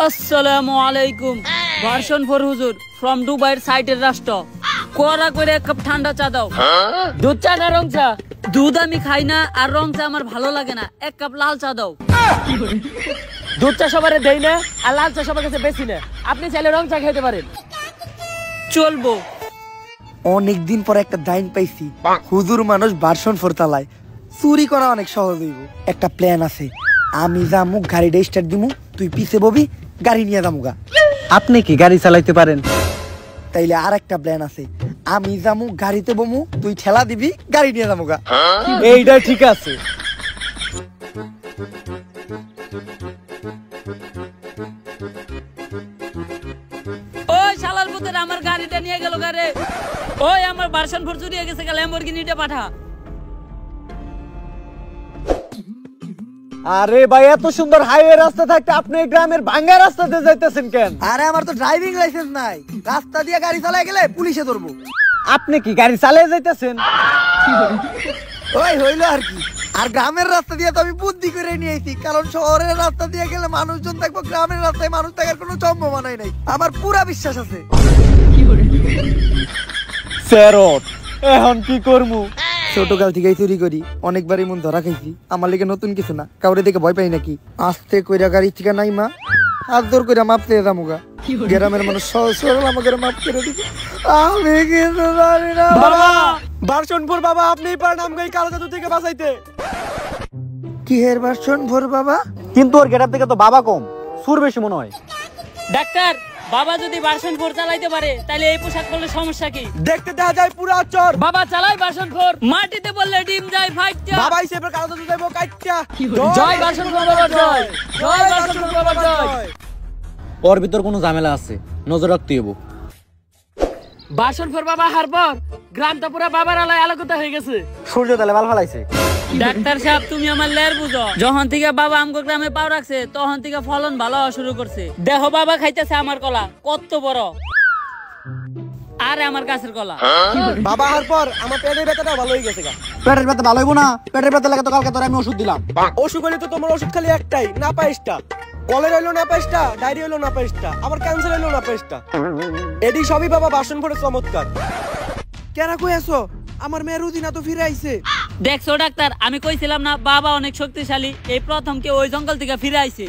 আসসালামু আলাইকুম। ভার্সন 4 হুজুর ফ্রম দুবাইয়ের সাইটের রাষ্ট্র। কোরা করে এক কাপ ঠান্ডা চা দাও। দুধ চা না রং চা? দুধ আমি খাই না আর রং চা আমার ভালো লাগে না, এক কাপ লাল চা দাও। দুধ চা সবারে দেই না আর লাল চা সবার কাছে বেশি না, আপনি চাইলে রং চা খেতে পারেন। চলবো। অনেকদিন পর একটা ডাইন পাইছি। হুজুর মানুষ ভার্সন 4 চালায়, চুরি করা অনেক সহজ হইব। একটা প্ল্যান আছে, আমি যামু গাড়িটা স্টার্ট দিমু, তুই পিছে ববি, গাড়ি নিয়ে যামুগা। আপনি কি গাড়ি চালাইতে পারেন? তাইলে আর একটা প্ল্যান আছে, আমি যামু গাড়িতে বমু, তুই ঠেলা দিবি, গাড়ি নিয়ে যামুগা। এইটা ঠিক আছে। ওই শালার পুতের আমার গাড়িটা নিয়ে গেল গারে। ওই আমার ভার্সন 4 চুরি হয়ে গেছে, ল্যাম্বরগিনিটা পাঠা। আরে ভাই, এত সুন্দর হাইওয়ে রাস্তা থাকতে আপনি এই গ্রামের ভাঙ্গা রাস্তাতে যাইতেছেন কেন? আরে আমার তো ড্রাইভিং লাইসেন্স নাই, রাস্তা দিয়ে গাড়ি চালাই গেলে পুলিশে ধরবো। আপনি কি গাড়ি চালিয়ে যাইতেছেন? ওই হইলো আর কি। আর গ্রামের রাস্তা দিয়ে তো আমি বুদ্ধি করে নিয়েছি, কারণ শহরের রাস্তা দিয়ে গেলে মানুষজন থাকবো, গ্রামের রাস্তায় মানুষ থাকার কোনো সম্ভাবনাই নাই। আমার পুরা বিশ্বাস আছে। ফেরত এখন কি করমু? ছোটকাল থেকেই চুরি করি, অনেকবারই মন ধরা খাইছি। আমার লেগে নতুন কিছু না, কাউরে দেখে ভয় পাই নাকি। আস্তে কইরা গাড়ি থেকে নাই মা, হাত জোর কইরা মাপ চেয়ে যামুগা। গ্রামের মানুষ সহজ সরল আমাকে মাপ করে দিবে। আমি কিছু জানি না বাবা। ভার্সন 4 বাবা, আপনিই পারেন আমাকে এই কালো জাদু থেকে বাঁচাইতে। কি হের ভার্সন 4 বাবা? কিন্তু ওর গেটার থেকে তো বাবা কম, সুর বেশি মনে হয়। ডাক্তার, বাবা যদি ভার্সন 4 চালাইতে পারে তাহলে এই পোশাক পরলে সমস্যা কি? দেখতে দেখা যায় পুরা চোর। বাবা চালায় ভার্সন 4, মাটিতে বললে ডিম যায় ফাইটটা। বাবা হিসেবে কালো জাদু যাইবো কাইটটা। জয় ভার্সন 4 বাবা জয়। জয় ভার্সন 4 বাবা জয়। ওর ভিতর কোনো ঝামেলা আছে, নজর রাখতে হইব। ভার্সন 4 বাবা হারপর গ্রামটা পুরো বাবার আলায় আলোকিত হয়ে গেছে। সূর্য তালে মাল ফালাইছে। ডাক্তার সাহেব, তুমি আমার লের বুঝো। যখন থেকে বাবা আমগো গ্রামে পাও রাখছে তখন থেকে ফলন ভালো হওয়া শুরু করছে। দেখো বাবা খাইতেছে আমার কলা কত বড়, আরে আমার গাছের কলা। বাবা হার পর আমার পেটের ব্যথাটা ভালো হয়ে গেছে। পেটের ব্যথা ভালো হইব না? পেটের ব্যথা লাগে তো কালকে তোর আমি ওষুধ দিলাম। ওষুধ হলে তো তোমার ওষুধ খালি একটাই, না পাইসটা। কলেরা হইলো না পাইসটা, ডায়রিয়া হইলো না পাইসটা, আবার ক্যান্সার হইলো না পাইসটা। এডি সবই বাবা ভার্সন 4 চমৎকার। কেন কই আছো? আমার মেয়ে রুদিনা তো ফিরে আইছে। দেখছো ডাক্তার, আমি কইছিলাম না বাবা অনেক শক্তিশালী, এই প্রথম কে ওই জঙ্গল থেকে ফিরে আইছে।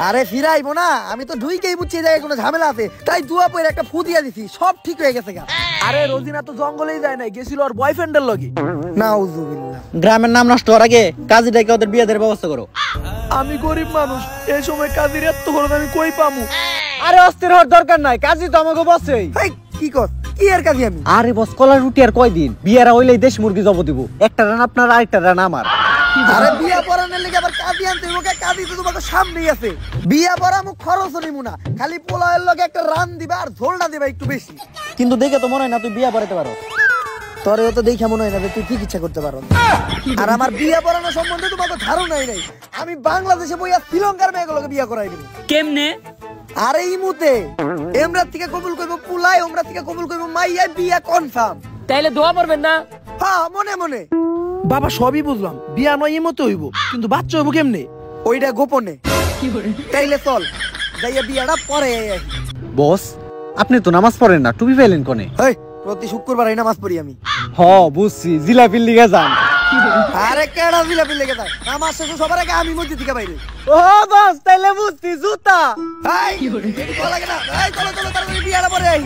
আরে ফিরাইবো না, আমি তো ঢুইকেই বুঝছি যায় কোনো ঝামেলা আছে, তাই দুয়া পরে একটা ফু দিয়া দিছি, সব ঠিক হয়ে গেছে গা। আরে রোজিনা তো জঙ্গলেই যায় নাই, গেছিল ওর বয়ফ্রেন্ডের লগে। নাউজুবিল্লাহ। গ্রামের নাম নষ্ট হওয়ার আগে কাজী ডেকে ওদের বিয়ে দেওয়ার ব্যবস্থা করো। আমি গরিব মানুষ, এই সময় কাজের এত খরচ আমি কই পামু? আরে অস্থির হওয়ার দরকার নাই, কাজী তো আমাকে বসেই। এই কি কর, কি এর কাজে আমি? আরে বস, কলার রুটি আর কয়দিন? বিয়েরা হইলেই দেশ মুরগি জব দিব, একটা রান আপনার আরেকটা রান আমার। আরে বিয়া পড়ানোর লেগে আবার কাজী আনতে হইব, কাজী তো তোমাকে সামনেই আছে। বিয়া পড়া মুখ খরচ নিমু না, খালি পোলাওয়ের লগে একটা রান দিবা আর ঝোলটা দিবা একটু বেশি। কিন্তু দেখে তো মনে হয় না তুই বিয়ে পড়াতে পারো। তোরেও তো দেখে মনে হয় না যে তুই চিকিৎসা করতে পারো। আর আমার বিয়া পড়ানো সম্বন্ধে তোমাকে ধারণাই নাই। আমি বাংলাদেশে বইয়া শ্রীলঙ্কার মেয়েগুলোকে বিয়া করাই দিব। কেমনে? আরে ইমুতে এমরাত থেকে কবুল করব পুলাই, ওমরাত থেকে কবুল করব মাইয়া, বিয়া কনফার্ম। তাইলে দোয়া পড়বেন না? হ্যাঁ, মনে মনে। বাবা সবই বুঝলাম, বিয়া নয় এমতে হইব, কিন্তু বাচ্চা হইব কেমনে? ওইটা গোপনে। তাইলে চল যাইয়া বিয়াটা পরে। বস, আপনি তো নামাজ পড়েন না, টুপি ফেলেন কোনে? হেই, প্রতি শুক্রবার এই নামাজ পড়ি আমি। হ বুঝছি, জিলাপির লিগে যান। আরে কেডা জিলাপি লেগে যায়, নামাজ শেষে সবার আগে আমি মসজিদ থেকে বাইরে। ও বস, তাইলে বুঝছি জুতা। এই, এদিকে লাগে না। এই চলো চলো, তাড়াতাড়ি বিয়াটা পরে আই।